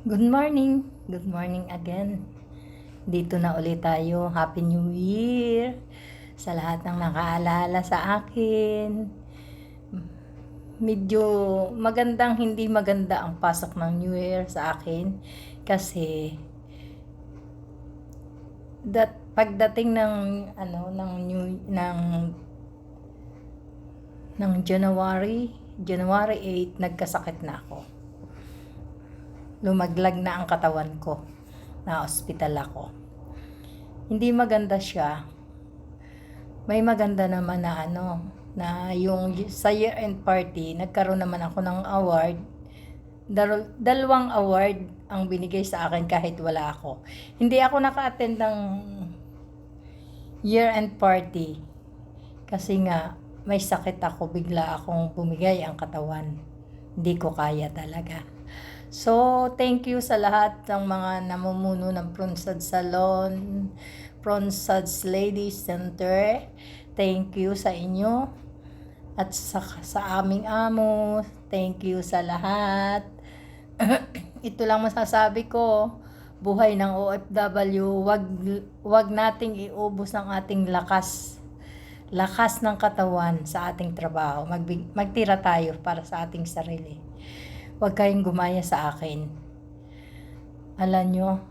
Good morning. Good morning again. Dito na ulit tayo. Happy New Year sa lahat ng nakaalala sa akin. Medyo magandang hindi maganda ang pasok ng New Year sa akin kasi pagdating ng January 8 nagkasakit na ako. Lumaglag na ang katawan ko. Na ospital ako. Hindi maganda siya. May maganda naman na yung sa year-end party, nagkaroon naman ako ng award. Dalawang award ang binigay sa akin kahit wala ako. Hindi ako naka-attend ng year-end party kasi nga may sakit ako, bigla akong bumigay ang katawan. Hindi ko kaya talaga. So, thank you sa lahat ng mga namumuno ng Pronsad Salon, Pronsad's Ladies Center. Thank you sa inyo at sa aming amo. Thank you sa lahat. Ito lang masasabi ko, buhay ng OFW, wag nating iubos ang ating lakas ng katawan sa ating trabaho. Magtira tayo para sa ating sarili. Huwag kayong gumaya sa akin. Alam nyo,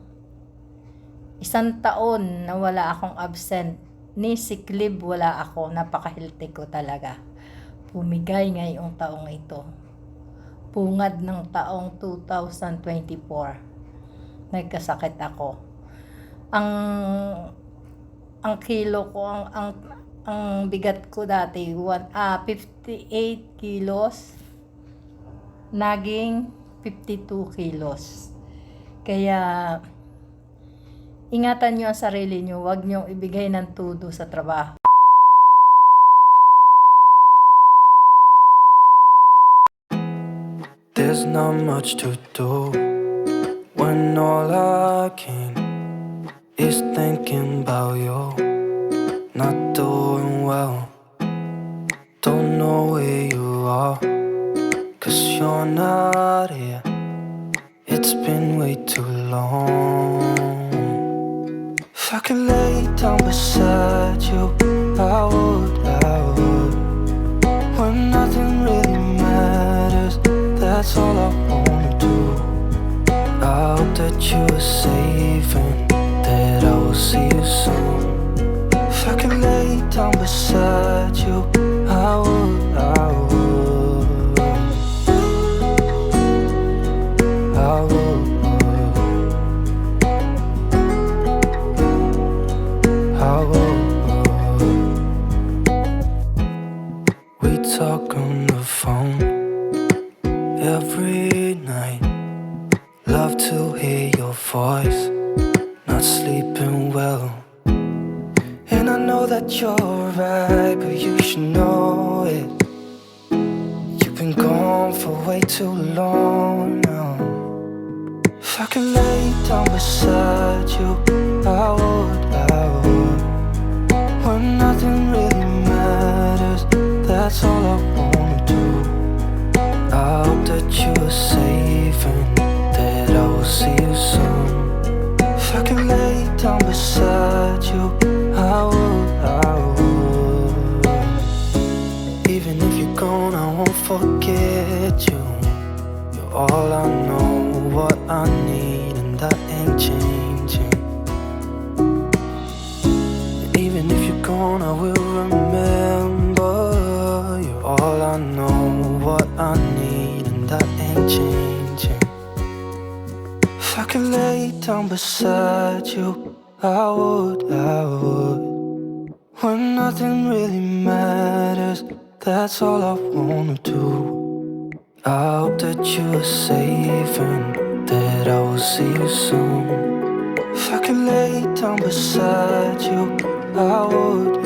1 taon na wala akong absent, ni sick leave wala ako, napaka-healthy ko talaga. Pumigay ngayong taong ito. Pungad ng taong 2024. Nagkasakit ako. Ang kilo ko, ang bigat ko dati, 58 kilos. Naging 52 kilos. Kaya, ingatan nyo ang sarili nyo. Huwag nyo ibigay ng todo sa trabaho. There's not much to do when all I can is thinking about you. Not doing well, don't know where you are. 'Cause you're not here. It's been way too long. If I could lay down beside you, I would. When nothing really matters, that's all I wanna do. I hope that you are safe and that I will see you soon. If I could lay down beside you, I would. We talk on the phone every night. Love to hear your voice. Not sleeping well, and I know that you're right, but you should know it. You've been gone for way too long now. If I could lay down beside you, I would. When nothing really matters, that's all I wanna do. I hope that you are safe and that I will see you soon. If I could lay down beside you, I would. Even if you're gone, I won't forget you. You're all I know, what I need, and that ain't changing. Even if you're gone, I will remember. You're all I know, what I need, and that ain't changing. If I could lay down beside you, I would. When nothing really matters, that's all I wanna do. I hope that you are safe and that I will see you soon. If I could lay down beside you, I would.